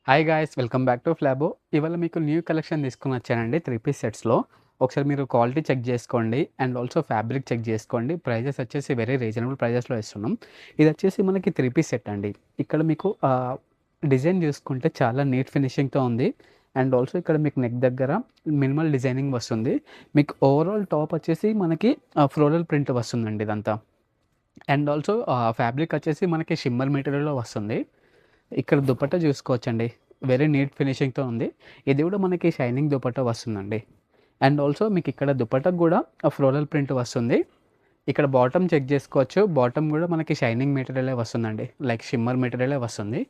Hi guys! Welcome back to Flabo. ఇవాళ మీకు new collection తీసుకొని వచ్చానండి 3 పీస్ సెట్స్‌లో. ఒకసారి మీరు క్వాలిటీ చెక్ చేసుకోండి. అండ్ ఆల్సో ఫ్యాబ్రిక్ చెక్ చేసుకోండి. ప్రైజెస్ వచ్చేసి వెరీ రీజనబుల్ ప్రైజెస్‌లో ఇస్తున్నాం. ఇదొచ్చేసి మనకి 3 పీస్ సెట్ అండి. ఇక్కడ మీకు డిజైన్ చూసుకుంటే చాలా నీట్ ఫినిషింగ్‌తో ఉంది. అండ్ ఆల్సో ఇక్కడ మీకు నెక్ దగ్గర మినిమల్ డిజైనింగ్ వస్తుంది. మీకు ఓవరాల్ టాప్ వచ్చేసి మనకి ఫ్లోరల్ ప్రింట్ వస్తుందండి ఇదంతా. అండ్ ఆల్సో ఫ్యాబ్రిక్ వచ్చేసి మనకి షిమ్మర్ మెటీరియల్‌లో వస్తుంది. ఇక్కడ దుపట్టా చూసుకోవచ్చండి. వెరీ నీట్ ఫినిషింగ్‌తో ఉంది. ఇది కూడా మనకి షైనింగ్ దుపట్టా వస్తుందండి. అండ్ ఆల్సో మీకు ఇక్కడ దుపట్టాకు కూడా ఫ్లోరల్ ప్రింట్ వస్తుంది. ఇక్కడ బాటమ్ చెక్ చేసుకోవచ్చు. బాటమ్ కూడా మనకి షైనింగ్ మెటీరియలే వస్తుందండి. లైక్ షిమ్మర్ మెటీరియలే వస్తుంది.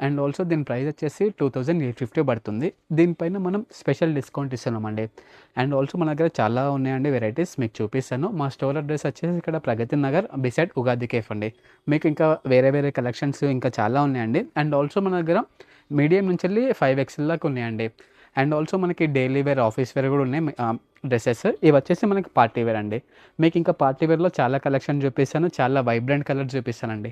అండ్ ఆల్సో దీని ప్రైస్ వచ్చేసి 2850 పడుతుంది. దీనిపైన మనం స్పెషల్ డిస్కౌంట్ ఇస్తున్నామండి. అండ్ ఆల్సో మన దగ్గర చాలా ఉన్నాయండి వెరైటీస్ మీకు చూపిస్తాను. మా స్టోర్ అడ్రెస్ వచ్చేసి ఇక్కడ ప్రగతి నగర్ బిసైడ్ ఉగాది కేఫ్ అండి. మీకు ఇంకా వేరే వేరే కలెక్షన్స్ ఇంకా చాలా ఉన్నాయండి. అండ్ ఆల్సో మన దగ్గర మీడియం నుంచి వెళ్ళి 5XL దాకా ఉన్నాయండి. అండ్ ఆల్సో మనకి డైలీ వేర్, ఆఫీస్ వేర్ కూడా ఉన్నాయి డ్రెసెస్. ఇవి వచ్చేసి మనకి పార్టీ వేర్ అండి. మీకు ఇంకా పార్టీ వేర్‌లో చాలా కలెక్షన్ చూపిస్తాను. చాలా వైబ్రెంట్ కలర్ చూపిస్తానండి.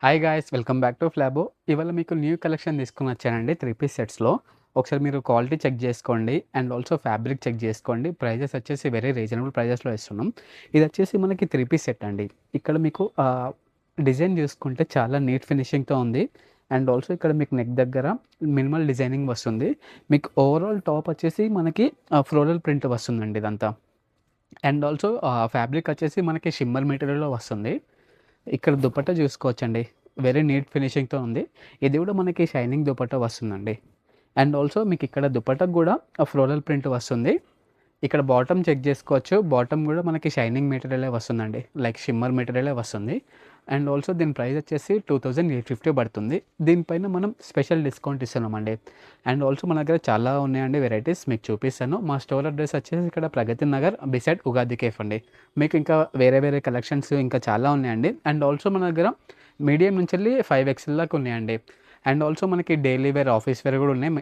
Hi guys! Welcome back to Flabo. ఇవాళ మీకు న్యూ కలెక్షన్ తీసుకొని వచ్చానండి 3 పీస్ సెట్స్‌లో. ఒకసారి మీరు క్వాలిటీ చెక్ చేసుకోండి. అండ్ ఆల్సో ఫ్యాబ్రిక్ చెక్ చేసుకోండి. ప్రైజెస్ వచ్చేసి వెరీ రీజనబుల్ ప్రైజెస్‌లో ఇస్తున్నాం. ఇదొచ్చేసి మనకి 3 పీస్ సెట్ అండి. ఇక్కడ మీకు డిజైన్ చూసుకుంటే చాలా నీట్ ఫినిషింగ్‌తో ఉంది. అండ్ ఆల్సో ఇక్కడ మీకు నెక్ దగ్గర మినిమల్ డిజైనింగ్ వస్తుంది. మీకు ఓవరాల్ టాప్ వచ్చేసి మనకి ఫ్లోరల్ ప్రింట్ వస్తుందండి ఇదంతా. అండ్ ఆల్సో ఫ్యాబ్రిక్ వచ్చేసి మనకి షిమ్మర్ మెటీరియల్‌లో వస్తుంది. ఇక్కడ దుపట్టా చూసుకోవచ్చండి. వెరీ నీట్ ఫినిషింగ్‌తో ఉంది. ఇది కూడా మనకి షైనింగ్ దుపట్టా వస్తుందండి. అండ్ ఆల్సో మీకు ఇక్కడ దుపట్టాకు కూడా ఫ్లోరల్ ప్రింట్ వస్తుంది. ఇక్కడ బాటమ్ చెక్ చేసుకోవచ్చు. బాటమ్ కూడా మనకి షైనింగ్ మెటీరియలే వస్తుందండి. లైక్ షిమ్మర్ మెటీరియలే వస్తుంది. అండ్ ఆల్సో దీని ప్రైస్ వచ్చేసి 2850 పడుతుంది. దీనిపైన మనం స్పెషల్ డిస్కౌంట్ ఇస్తున్నామండి. అండ్ ఆల్సో మన దగ్గర చాలా ఉన్నాయండి వెరైటీస్ మీకు చూపిస్తాను. మా స్టోర్ అడ్రెస్ వచ్చేసి ఇక్కడ ప్రగతి నగర్ బిసైడ్ ఉగాది కేఫ్ అండి. మీకు ఇంకా వేరే వేరే కలెక్షన్స్ ఇంకా చాలా ఉన్నాయండి. అండ్ ఆల్సో మన దగ్గర మీడియం నుంచి వెళ్ళి 5XL దాకా ఉన్నాయండి. అండ్ ఆల్సో మనకి డైలీ వేర్, ఆఫీస్ వేర్ కూడా ఉన్నాయి